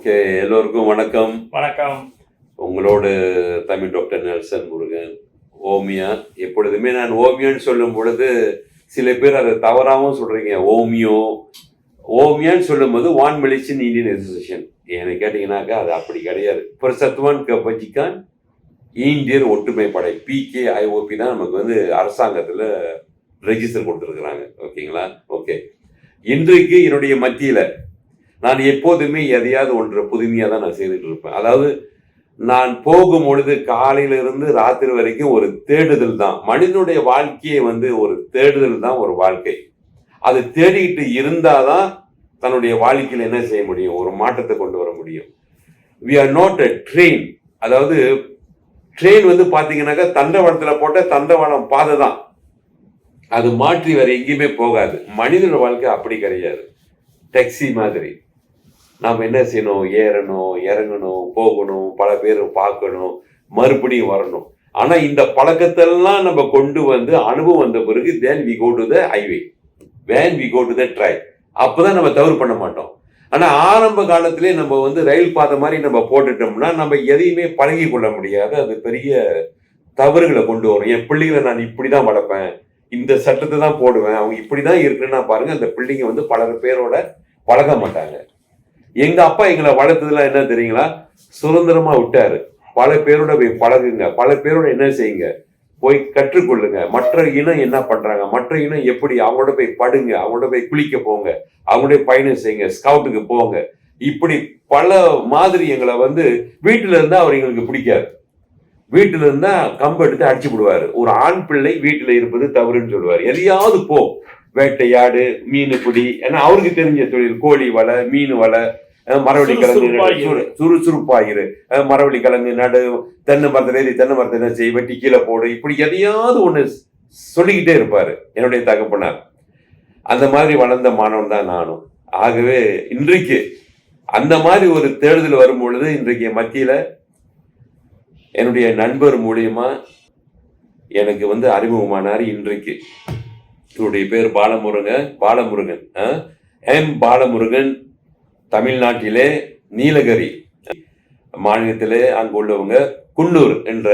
Okay, எல்லோருக்கும் வணக்கம். வணக்கம். உங்களோடு தமிழ் டாக்டர் நெல்சன் முருகன். ஓமியா, எப்பொழுதுமே நான் ஓமியோன்னு சொல்லும் பொழுது சில பேர் அதை தவறாகவும் சொல்றீங்க. ஓமியான்னு சொல்லும்போது வான் மெடிசின் இந்தியன் அசோசியேஷன். என்னை கேட்டீங்கன்னாக்கா அது அப்படி கிடையாது. பிரசத்வான் கபஜிகான் இந்தியர் ஒற்றுமை படை PKIOP தான் நமக்கு வந்து அரசாங்கத்தில் ரெஜிஸ்டர் கொடுத்துருக்குறாங்க. ஓகேங்களா? ஓகே, இன்றைக்கு என்னுடைய மத்தியில் நான் எப்போதுமே எதையாவது ஒன்று புதுமையாக தான் நான் செய்துட்டு இருப்பேன். அதாவது நான் போகும் பொழுது காலையிலிருந்து ராத்திரி வரைக்கும் ஒரு தேடுதல் தான். மனிதனுடைய வாழ்க்கையை வந்து ஒரு தேடுதல் தான் ஒரு வாழ்க்கை. அது தேடிக்கிட்டு இருந்தாதான் தன்னுடைய வாழ்க்கையில் என்ன செய்ய முடியும், ஒரு மாற்றத்தை கொண்டு வர முடியும். We are not a train. அதாவது ட்ரெயின் வந்து பார்த்தீங்கன்னாக்கா தண்டவாளத்தில் போட்ட தண்டவாளம் பாதை தான், அது மாற்றி வேற எங்கேயுமே போகாது. மனிதனோட வாழ்க்கை அப்படி கிடையாது. டாக்ஸி மாதிரி நாம் என்ன செய்யணும், ஏறணும், இறங்கணும், போகணும், பல பேர் பார்க்கணும், மறுபடியும் வரணும். ஆனால் இந்த பழக்கத்தெல்லாம் நம்ம கொண்டு வந்து அனுபவம் வந்த பிறகு then we go to the highway, when we go to the track, அப்போதான் நம்ம தவறு பண்ண மாட்டோம். ஆனால் ஆரம்ப காலத்திலே நம்ம வந்து ரயில் பாதை மாதிரி நம்ம போட்டுட்டோம்னா நம்ம எதையுமே பழகி கொள்ள முடியாது. அது பெரிய தவறுகளை கொண்டு வரும். என் பிள்ளைகளை நான் இப்படி தான் வளர்ப்பேன், இந்த சட்டத்தை தான் போடுவேன், அவங்க இப்படி தான் இருக்குன்னா பாருங்க, அந்த பிள்ளைங்க வந்து பல பேரோட பழக மாட்டாங்க. எங்க அப்பா எங்களை வளர்த்ததுலாம் என்ன தெரியுங்களா, சுதந்திரமா விட்டாரு. பல பேரோட போய் பழகுங்க, பல பேரோட என்ன செய்யுங்க, போய் கற்றுக்கொள்ளுங்க. மற்ற இனம் என்ன பண்றாங்க, மற்ற இனம் எப்படி, அவங்களோட போய் படுங்க, அவங்களோட போய் குளிக்க போங்க, அவங்களோட பயணம் செய்யுங்க, ஸ்கவுட்டுக்கு போங்க. இப்படி பல மாதிரி எங்களை வந்து வீட்டுல இருந்தா அவர் எங்களுக்கு பிடிக்காது. வீட்டுல இருந்தா கம்பு எடுத்து அடிச்சு விடுவாரு. ஒரு ஆண் பிள்ளை வீட்டுல இருப்பது தவறுன்னு சொல்லுவாரு. எதையாவது போ, வேட்டையாடு, மீன் பிடி, ஏன்னா அவருக்கு தெரிஞ்ச தொழில் கோழி வலை, மீன் வலை, மரவள்ளி கிழங்கு, சுறுசுறுப்பாயிரு, மரவள்ளி கிழங்கு நடு, தென்னை மரத்துல ஏறி தென்னை மரத்தை என்ன செய், வெட்டி கீழே போடு, இப்படி எதையாவது ஒண்ணு சொல்லிக்கிட்டே இருப்பாரு என்னுடைய தகப்பனார். அந்த மாதிரி வளர்ந்த மாணவன் தான் நானும். ஆகவே இன்றைக்கு அந்த மாதிரி ஒரு தேடுதல் வரும் பொழுது இன்றைக்கு மத்தியில என்னுடைய நண்பர் மூலியமா எனக்கு வந்து அறிமுகமானார். இன்றைக்கு இவருடைய பேர் பாலமுருகன். M பாலமுருகன். தமிழ்நாட்டிலே நீலகிரி மாநிலத்திலே அங்கு உள்ளவங்க குன்னூர் என்ற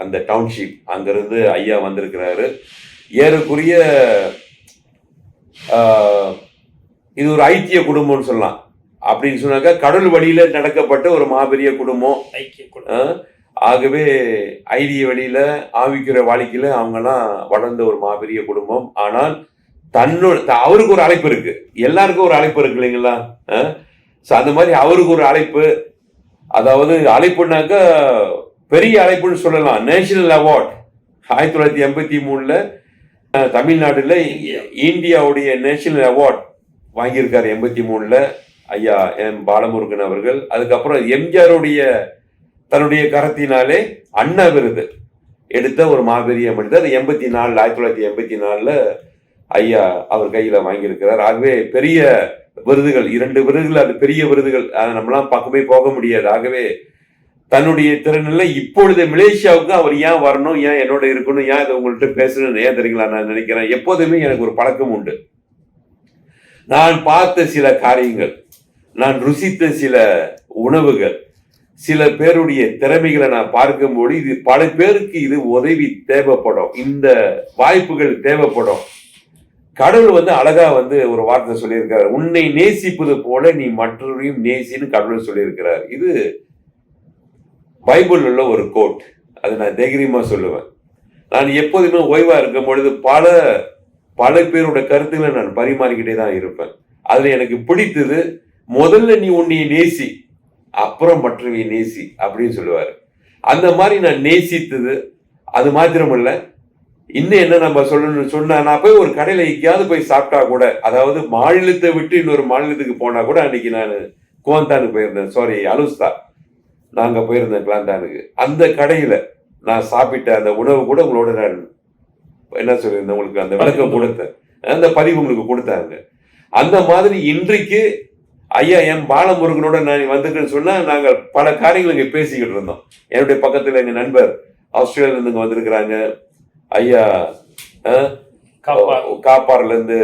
அந்த டவுன்ஷிப், அங்கிருந்து ஐயா வந்திருக்கிறாரு. ஏறக்குரிய இது ஒரு ஐக்கிய குடும்பம்னு சொல்லலாம். அப்படின்னு சொன்னாக்கா கடல் வழியில நடக்கப்பட்ட ஒரு மாபெரிய குடும்பம். ஆகவே ஐடிய வழியில ஆவிக்கிற வாழ்க்கையில அவங்கெல்லாம் வளர்ந்த ஒரு மாபெரிய குடும்பம். ஆனால் அவருக்கு ஒரு அழைப்பு இருக்கு, எல்லாருக்கும் ஒரு அழைப்பு இருக்கு இல்லைங்களா? அந்த மாதிரி அவருக்கு ஒரு அழைப்பு, அதாவது அழைப்புனாக்கா பெரிய அழைப்புன்னு சொல்லலாம். நேஷனல் அவார்ட் 1983 தமிழ்நாடுல இந்தியாவுடைய நேஷனல் அவார்ட் வாங்கியிருக்காரு 83 ஐயா M பாலமுருகன் அவர்கள். அதுக்கப்புறம் எம்ஜிஆருடைய தன்னுடைய கரத்தினாலே அண்ணா விருது எடுத்த ஒரு மாபெரிய மனிதர். 1984 ஐயா அவர் கையில வாங்கியிருக்கிறார். ஆகவே பெரிய விருதுகள், 2 விருதுகள், அது பெரிய விருதுகள், அதை நம்மளாம் பக்கமே போக முடியாது. ஆகவே தன்னுடைய திறனில் இப்பொழுது மலேசியாவுக்கு அவர் ஏன் வரணும், ஏன் என்னோட இருக்கணும், ஏன் இதை உங்கள்கிட்ட பேசணும், ஏன் தெரியுங்களா நான் நினைக்கிறேன். எப்போதுமே எனக்கு ஒரு பழக்கம் உண்டு. நான் பார்த்த சில காரியங்கள், நான் ருசித்த சில உணவுகள், சில பேருடைய திறமைகளை நான் பார்க்கும்போது இது பல பேருக்கு இது உதவி தேவைப்படும், இந்த வாய்ப்புகள் தேவைப்படும். கடவுள் வந்து அழகா வந்து ஒரு வார்த்தை சொல்லியிருக்கிறார், உன்னை நேசிப்பது போல நீ மற்றவரையும் நேசின்னு கடவுள் சொல்லியிருக்கிறார். இது பைபிள் உள்ள ஒரு கோட். அதை நான் தைரியமா சொல்லுவேன். நான் எப்போதுமே ஓய்வா இருக்கும் பொழுது பல பேரோட கருத்துக்களை நான் பரிமாறிக்கிட்டே தான் இருப்பேன். அதுல எனக்கு பிடித்தது, முதல்ல நீ உன்னை நேசி, அப்புறம் மற்றவை நேசி அப்படின்னு சொல்லுவாரு. அந்த மாதிரி நான் நேசித்தது. அது மாத்திரமல்ல, இன்னும் என்ன நம்ம சொல்லணும்னு சொன்னா, நான் போய் ஒரு கடையில எங்கேயாவது போய் சாப்பிட்டா கூட, அதாவது மாநிலத்தை விட்டு இன்னொரு மாநிலத்துக்கு போனா கூட, அன்னைக்கு நான் குவாந்தானுக்கு போயிருந்தேன், சாரி அலுஸ்தா, நாங்க போயிருந்தேன் கிளாந்தானுக்கு. அந்த கடையில நான் சாப்பிட்ட அந்த உணவு கூட உங்களோட நான் என்ன சொல்லியிருந்தேன், உங்களுக்கு அந்த விளக்கம் கொடுத்தேன், அந்த பதிவு உங்களுக்கு கொடுத்தாங்க. அந்த மாதிரி இன்றைக்கு ஐயா M பாலமுருகனோட நான் வந்துருக்கேன்னு சொன்னா, நாங்கள் பல காரியங்கள் இங்க பேசிக்கிட்டு இருந்தோம். என்னுடைய பக்கத்துல எங்க நண்பர் ஆஸ்திரேலியால இருந்து வந்திருக்கிறாங்க. ஐயா காப்பார்ல இருந்து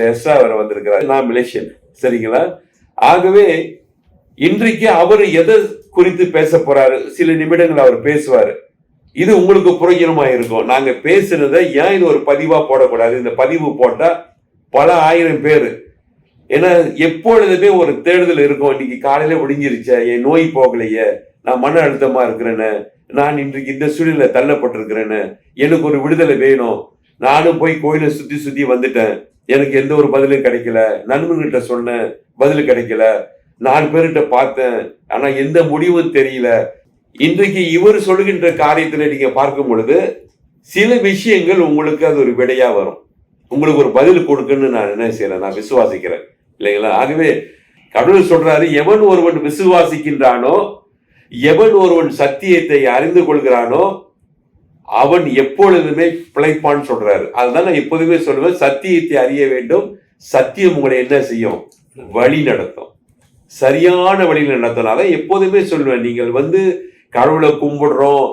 எஸ்ரா வர வந்திருக்கிறார். நான் மலேசியன், சரிங்களா? ஆகவே இன்றைக்கு அவர் எதை குறித்து பேச போறாரு, சில நிமிடங்கள் அவர் பேசுவாரு. இது உங்களுக்கு புரோஜனமா இருக்கும். நாங்க பேசுனதை ஏன் இது ஒரு பதிவா போடக்கூடாது? இந்த பதிவு போட்டா பல ஆயிரம் பேர், ஏன்னா எப்பொழுதுமே ஒரு தேடுதல் இருக்கும். இன்னைக்கு காலையில விடிஞ்சிருச்ச, என் நோய் போகலையே, நான் மன அழுத்தமா இருக்கிறேன்னு, நான் இன்றைக்கு இந்த சூழ்நிலை தள்ளப்பட்டிருக்கிறேன்னு, எனக்கு ஒரு விடுதலை வேணும், நானும் போய் கோயிலை சுத்தி சுத்தி வந்துட்டேன், எனக்கு எந்த ஒரு பதிலும் கிடைக்கல, நண்பர்கிட்ட சொன்னேன் பதில் கிடைக்கல, 4 பேர்கிட்ட பார்த்தேன், ஆனா எந்த முடிவும் தெரியல. இன்றைக்கு இவர் சொல்கின்ற காரியத்துல நீங்க பார்க்கும் பொழுது சில விஷயங்கள் உங்களுக்கு அது ஒரு விடையா வரும், உங்களுக்கு ஒரு பதில் கொடுக்குன்னு நான் என்ன செய்யறேன், நான் விசுவாசிக்கிறேன் இல்லைங்களா. ஆகவே கடவுள் சொல்றாரு, எவன் ஒருவன் விசுவாசிக்கின்றானோ, எவன் ஒருவன் சத்தியத்தை அறிந்து கொள்கிறானோ அவன் எப்பொழுதுமே பிழைப்பான்னு சொல்றாரு. அதுதான் நான் எப்போதுமே சொல்லுவேன், சத்தியத்தை அறிய வேண்டும், சத்தியம் உங்களை என்ன செய்யும், வழி நடத்தும், சரியான வழியில் நடத்தினால எப்போதுமே சொல்லுவேன், நீங்கள் கடவுளை கும்பிடுறோம்,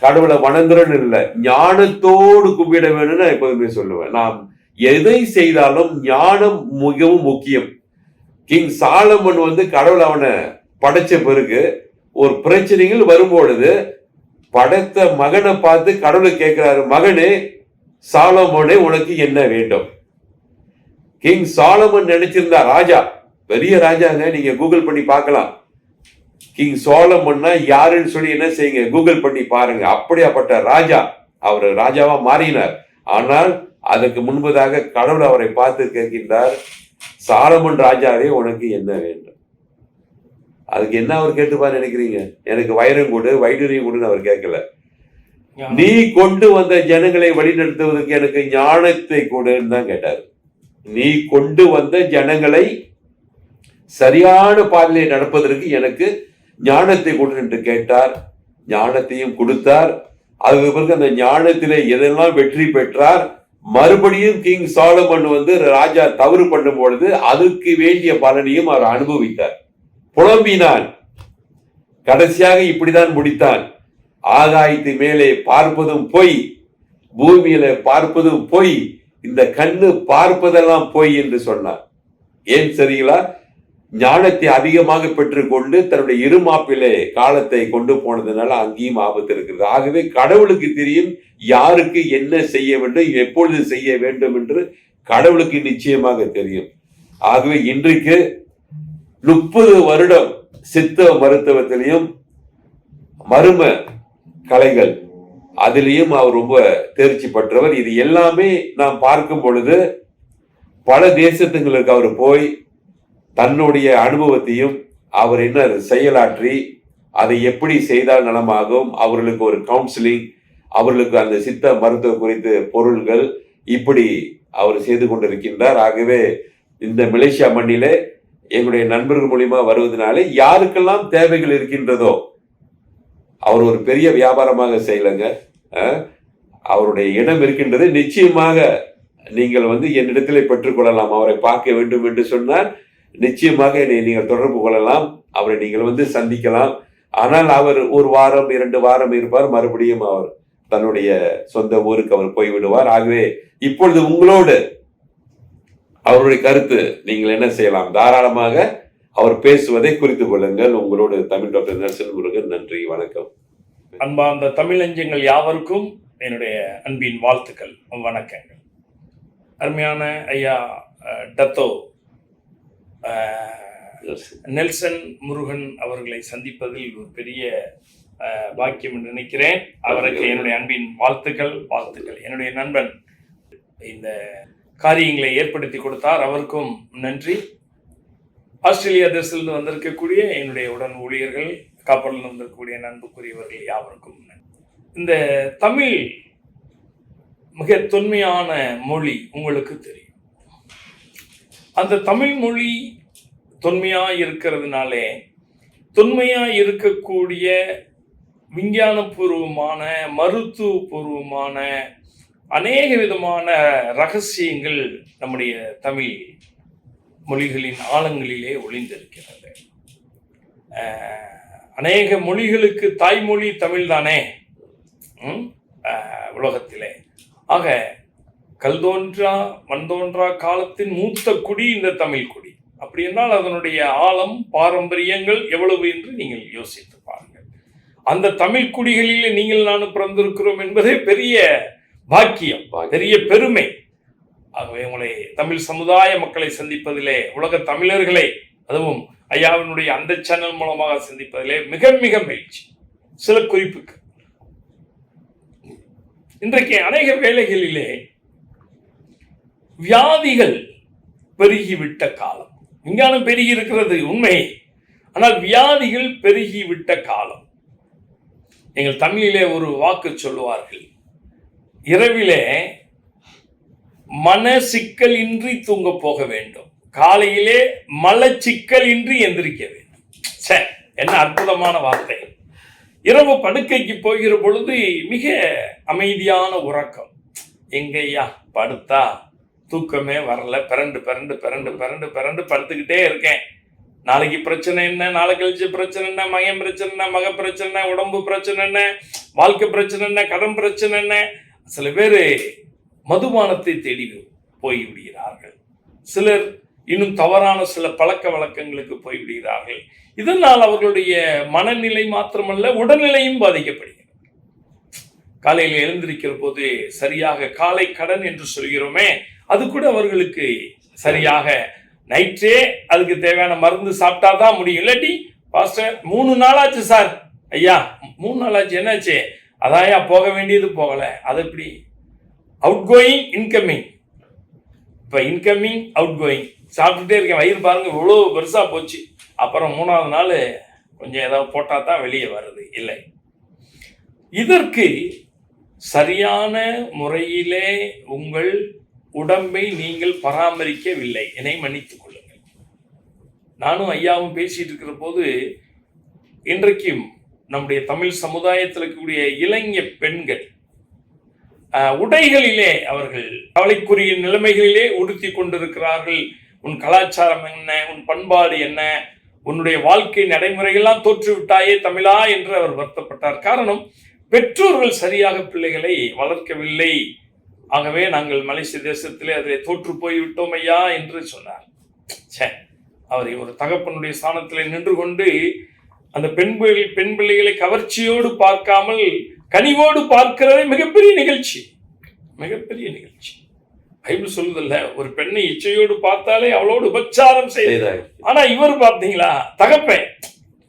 கடவுளை வணங்குறோன்னு இல்லை, ஞானத்தோடு கும்பிட வேணும்னு நான் எப்போதுமே சொல்லுவேன். நாம் எதை செய்தாலும் ஞானம் மிகவும் முக்கியம். கிங் சாலமன் கடவுள் அவனை படைச்ச பிறகு ஒரு பிரச்சனைகள் வரும்பொழுது படைத்த மகனை பார்த்து கடவுள் கேட்கிறாரு, மகனே சாலமோனே உனக்கு என்ன வேண்டும்? கிங் சாலமன் நினைச்சிருந்தா ராஜா, பெரிய ராஜாங்க, நீங்க கூகுள் பண்ணி பார்க்கலாம். கிங் சாலமன்னா யாருன்னு சொல்லி என்ன செய்யுங்க, கூகுள் பண்ணி பாருங்க. அப்படியாப்பட்ட ராஜா, அவர் ராஜாவா மாறினார். ஆனால் அதற்கு முன்பதாக கடவுள் அவரை பார்த்து கேட்கின்றார், சாலமன் ராஜாவே உனக்கு என்ன வேண்டும்? அதுக்கு என்ன அவர் கேட்டுப்பார் நினைக்கிறீங்க? எனக்கு வைரம் கொடு, வைடூரியம் கொடுன்னு அவர் கேட்கல. நீ கொண்டு வந்த ஜனங்களை வழிநடத்துவதற்கு எனக்கு ஞானத்தை கொடுன்னு தான் கேட்டார். நீ கொண்டு வந்த ஜனங்களை சரியான பாதையை நடப்பதற்கு எனக்கு ஞானத்தை கொடு என்று கேட்டார். ஞானத்தையும் கொடுத்தார். அதுக்கு பிறகு அந்த ஞானத்திலே எதெல்லாம் வெற்றி பெற்றார். மறுபடியும் கிங் சாலமன் ராஜா தவறு பண்ணும் பொழுது அதுக்கு வேண்டிய பலனையும் அவர் அனுபவித்தார். புலம்பினான். கடைசியாக இப்படிதான் முடித்தான், ஆகாயத்து மேலே பார்ப்பதும் பொய், பூமியில பார்ப்பதும் பொய், இந்த கண்ணு பார்ப்பதெல்லாம் பொய் என்று சொன்னார். ஏன் சரிங்களா? ஞானத்தை அதிகமாக பெற்றுக்கொண்டு தன்னுடைய இருமாப்பிலே காலத்தை கொண்டு போனதுனால அங்கேயும் ஆபத்து இருக்கிறது. ஆகவே கடவுளுக்கு தெரியும் யாருக்கு என்ன செய்ய வேண்டும், எப்பொழுது செய்ய வேண்டும் என்று கடவுளுக்கு நிச்சயமாக தெரியும். ஆகவே இன்றைக்கு 30 வருடம் சித்த மருத்துவத்திலையும் மரும கலைகள் அதிலையும் அவர் ரொம்ப தேர்ச்சி பெற்றவர். இது எல்லாமே நாம் பார்க்கும் பொழுது பல தேசத்துங்களுக்கு அவர் போய் தன்னுடைய அனுபவத்தையும் அவர் என்ன செயலாற்றி அதை எப்படி செய்தால் நலமாகும், அவர்களுக்கு ஒரு கவுன்சிலிங், அவர்களுக்கு அந்த சித்த மருத்துவம் குறித்து பொருள்கள் இப்படி அவர் செய்து கொண்டிருக்கின்றார். ஆகவே இந்த மலேசியா மண்ணிலே எங்களுடைய நண்பர்கள் மூலியமா வருவதனாலே யாருக்கெல்லாம் தேவைகள் இருக்கின்றதோ, அவர் ஒரு பெரிய வியாபாரமாக செய்யலைங்க, அவருடைய இடம் இருக்கின்றது. நிச்சயமாக நீங்கள் என்னிடத்திலே பெற்றுக்கொள்ளலாம். அவரை பார்க்க வேண்டும் என்று சொன்னால் நிச்சயமாக என்னை நீங்கள் தொடர்பு கொள்ளலாம், அவரை நீங்கள் சந்திக்கலாம். ஆனால் அவர் 1 வாரம் 2 வாரம் இருப்பார், மறுபடியும் அவர் தன்னுடைய சொந்த ஊருக்கு அவர் போய்விடுவார். ஆகவே இப்பொழுது உங்களோடு அவருடைய கருத்து நீங்கள் என்ன செய்யலாம், தாராளமாக அவர் பேசுவதை குறித்து கொள்ளுங்கள். உங்களோடு தமிழ் டாக்டர் நெல்சன் முருகன். நன்றி, வணக்கம். அன்பார்ந்த தமிழஞ்சங்கள் யாவருக்கும் என்னுடைய அன்பின் வாழ்த்துக்கள், வணக்கங்கள். அருமையான ஐயா டத்தோ நெல்சன் முருகன் அவர்களை சந்திப்பதில் ஒரு பெரிய பாக்கியம் என்று நினைக்கிறேன். அவருக்கு என்னுடைய அன்பின் வாழ்த்துக்கள். என்னுடைய நண்பன் இந்த காரியங்களை ஏற்படுத்தி கொடுத்தார், அவருக்கும் நன்றி. ஆஸ்திரேலியா தேசத்திலிருந்து வந்திருக்கக்கூடிய என்னுடைய உடன் ஊழியர்கள், காப்பலில் வந்திருக்கக்கூடிய நண்புக்குரியவர்கள் யாவருக்கும் நன்றி. இந்த தமிழ் மிக தொன்மையான மொழி உங்களுக்கு தெரியும். அந்த தமிழ் மொழி தொன்மையா இருக்கிறதுனாலே தொன்மையா இருக்கக்கூடிய விஞ்ஞானபூர்வமான மருத்துவபூர்வமான அநேக விதமான ரகசியங்கள் நம்முடைய தமிழ் மொழிகளின் ஆழங்களிலே ஒளிந்திருக்கிறது. அநேக மொழிகளுக்கு தாய்மொழி தமிழ் தானே உலகத்திலே. ஆக கல் தோன்றா மண் தோன்றா காலத்தின் மூத்த குடி இந்த தமிழ் குடி. அப்படி என்றால் அதனுடைய ஆழம், பாரம்பரியங்கள் எவ்வளவு என்று நீங்கள் யோசித்து பாருங்கள். அந்த தமிழ் குடிகளிலே நீங்கள் நானும் பிறந்திருக்கிறோம் என்பதே பெரிய பாக்கியம், பெரிய பெருமை. ஆகவே உங்களை தமிழ் சமுதாய மக்களை சந்திப்பதிலே, உலக தமிழர்களை அதுவும் ஐயாவினுடைய அந்த சேனல் மூலமாக சந்திப்பதிலே மிக மிக மகிழ்ச்சி. சில குறிப்புக்கு, இன்றைக்கு அநேக வேளைகளிலே வியாதிகள் பெருகிவிட்ட காலம். விஞ்ஞானம் பெருகி இருக்கிறது உண்மை, ஆனால் வியாதிகள் பெருகிவிட்ட காலம். எங்கள் தமிழிலே ஒரு வாக்கு சொல்லுவார்கள், இரவிலே மன சிக்கல் இன்றி தூங்க போக வேண்டும், காலையிலே மலச்சிக்கல் இன்றி எந்திரிக்க வேண்டும். சரி, என்ன அற்புதமான வார்த்தை. இரவு படுக்கைக்கு போகிற பொழுது மிக அமைதியான உறக்கம். எங்கய்யா படுத்தா தூக்கமே வரல, பிறண்டு பிறண்டு பிறண்டு பிறண்டு பிறண்டு படுத்துக்கிட்டே இருக்கேன். நாளைக்கு பிரச்சனை என்ன, நாளை கழிச்சு பிரச்சனை என்ன, மகன் பிரச்சனை என்ன, மக பிரச்சனை என்ன, உடம்பு பிரச்சனை என்ன, வாழ்க்கை பிரச்சனை என்ன, கடன் பிரச்சனை என்ன. சில பேர் மதுபானத்தை தேடி போய்விடுகிறார்கள். சிலர் இன்னும் தவறான சில பழக்க வழக்கங்களுக்கு போய்விடுகிறார்கள். இதனால் அவர்களுடைய மனநிலை மாத்திரமல்ல, உடல்நிலையும் பாதிக்கப்படுகிறது. காலையில் எழுந்திருக்கிற போது சரியாக காலை கடன் என்று சொல்கிறோமே, அது கூட அவர்களுக்கு சரியாக நைட்டே அதுக்கு தேவையான மருந்து சாப்பிட்டா தான் முடியும். இல்லாட்டி பாஸ்டர் 3 நாளாச்சு சார், ஐயா 3 நாளாச்சு, என்னாச்சு? அதாயா போக வேண்டியது போகல. அது எப்படி? அவுட் கோயிங் இன்கமிங், இப்போ இன்கமிங் அவுட் கோயிங் சாப்பிட்டுட்டே இருக்கேன். வயிறு பாருங்க இவ்வளோ பெருசா போச்சு. அப்புறம் 3ஆவது நாள் கொஞ்சம் ஏதாவது போட்டா தான் வெளியே வருது. இல்லை, இதற்கு சரியான முறையிலே உங்கள் உடம்பை நீங்கள் பராமரிக்கவில்லை. என்னை மன்னித்துக் கொள்ளுங்கள். நானும் ஐயாவும் பேசிட்டு இருக்கிற போது, இன்றைக்கும் நம்முடைய தமிழ் சமுதாயத்தில் இருக்கக்கூடிய இளைஞ பெண்கள் உடைகளிலே அவர்கள் கவலைக்குரிய நிலைமைகளிலே உடுத்தி கொண்டிருக்கிறார்கள். உன் கலாச்சாரம் என்ன, உன் பண்பாடு என்ன, உன்னுடைய வாழ்க்கை நடைமுறைகள்லாம் தோற்றுவிட்டாயே தமிழா என்று அவர் வருத்தப்பட்டார். காரணம், பெற்றோர்கள் சரியாக பிள்ளைகளை வளர்க்கவில்லை. ஆகவே நாங்கள் மலேசிய தேசத்திலே அதிலே தோற்று போய்விட்டோம் ஐயா என்று சொன்னார். அவரை ஒரு தகப்பனுடைய ஸ்தானத்திலே நின்று கொண்டு அந்த பெண் பிள்ளைகளை கவர்ச்சியோடு பார்க்காமல் கனிவோடு பார்க்கிறதே மிகப்பெரிய நிகழ்ச்சி, மிகப்பெரிய நிகழ்ச்சி. பைபிள் சொல்லுதல்ல, ஒரு பெண்ணை இச்சையோடு பார்த்தாலே அவளோடு உபச்சாரம் செய்தார். ஆனா இவர் பார்த்தீங்களா, தகப்பேன்,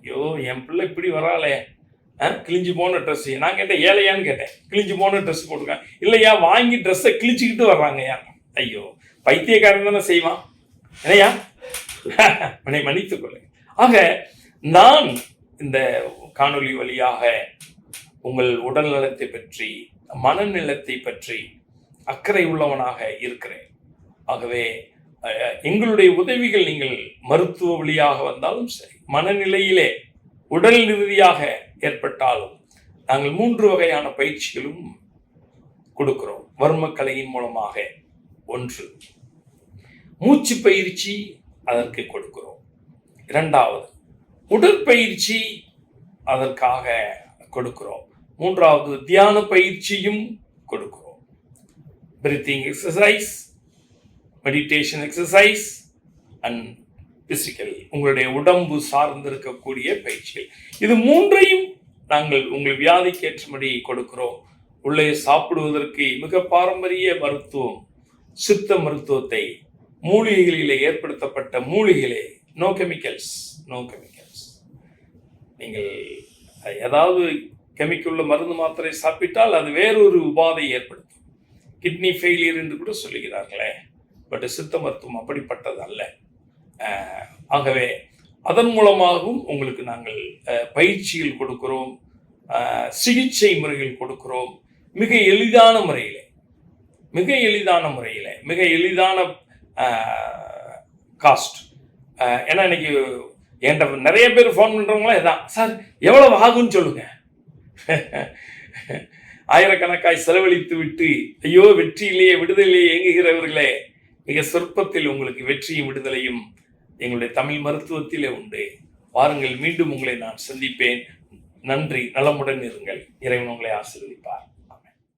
ஐயோ என் பிள்ளை இப்படி வராளே, கிழிஞ்சு போன ட்ரெஸ். நான் கேட்டேன், ஏழையான்னு கேட்டேன். கிழிஞ்சு போன ட்ரெஸ் போட்டுருக்கான். இல்லையா, வாங்கி ட்ரெஸ்ஸை கிழிச்சுக்கிட்டு வர்றாங்கய்யா. ஐயோ, பைத்தியக்காரன் தானே செய்வான். என்னையா, என்னை மன்னித்துக் கொள்ளுங்க. ஆக நான் இந்த காணொளி வழியாக உங்கள் உடல் நலத்தை பற்றி, மனநலத்தை பற்றி அக்கறை உள்ளவனாக இருக்கிறேன். ஆகவே எங்களுடைய உதவிகள் நீங்கள் மருத்துவ வழியாக வந்தாலும் சரி, மனநிலையிலே உடல் ரீதியாக ஏற்பட்டாலும் நாங்கள் 3 வகையான பயிற்சிகளும் கொடுக்கிறோம் வர்மக்கலையின் மூலமாக. 1, மூச்சு பயிற்சி, அதற்கு கொடுக்கிறோம். 2வது, உடற்பயிற்சி, அதற்காக கொடுக்கிறோம். 3வது, தியான பயிற்சியும் கொடுக்கிறோம். Breathing exercise, meditation exercise and physical, உங்களுடைய உடம்பு சார்ந்திருக்கக்கூடிய பயிற்சிகள். இது 3ஐயும் நாங்கள் உங்கள் வியாதிக்கு ஏற்றபடி கொடுக்கிறோம். உள்ளே சாப்பிடுவதற்கு மிக பாரம்பரிய மருத்துவம், சித்த மருத்துவத்தை, மூலிகைகளிலே ஏற்படுத்தப்பட்ட மூலிகைகளே, நோ கெமிக்கல்ஸ், நோ கெமிக்கல்ஸ். நீங்கள் ஏதாவது கெமிக்கல் மருந்து மாத்திரை சாப்பிட்டால் அது வேறொரு உபாதை ஏற்படுத்தும். கிட்னி ஃபெயிலியர் என்று கூட சொல்லுகிறார்களே, பட் சித்த மருத்துவம் அப்படிப்பட்டது அல்ல. ஆகவே அதன் மூலமாகவும் உங்களுக்கு நாங்கள் பயிற்சிகள் கொடுக்கிறோம், சிகிச்சை முறைகள் கொடுக்கிறோம். மிக எளிதான முறையில், மிக எளிதான முறையில், மிக எளிதான காஸ்ட். ஏன்னா இன்னைக்கு என்கிட்ட நிறைய பேர் ஃபோன் பண்ணுறவங்களாம் இதான், சார் எவ்வளவு ஆகும்னு சொல்லுங்க. ஆயிரக்கணக்காய் செலவழித்து விட்டு ஐயோ வெற்றியிலேயே விடுதலையே இயங்குகிறவர்களே, மிக சொற்பத்தில் உங்களுக்கு வெற்றியும் விடுதலையும் எங்களுடைய தமிழ் மருத்துவத்திலே உண்டு. வாருங்கள், மீண்டும் உங்களை நான் சந்திப்பேன். நன்றி, நலமுடன் இருங்கள். இறைவன் உங்களை ஆசீர்வதிப்பார்.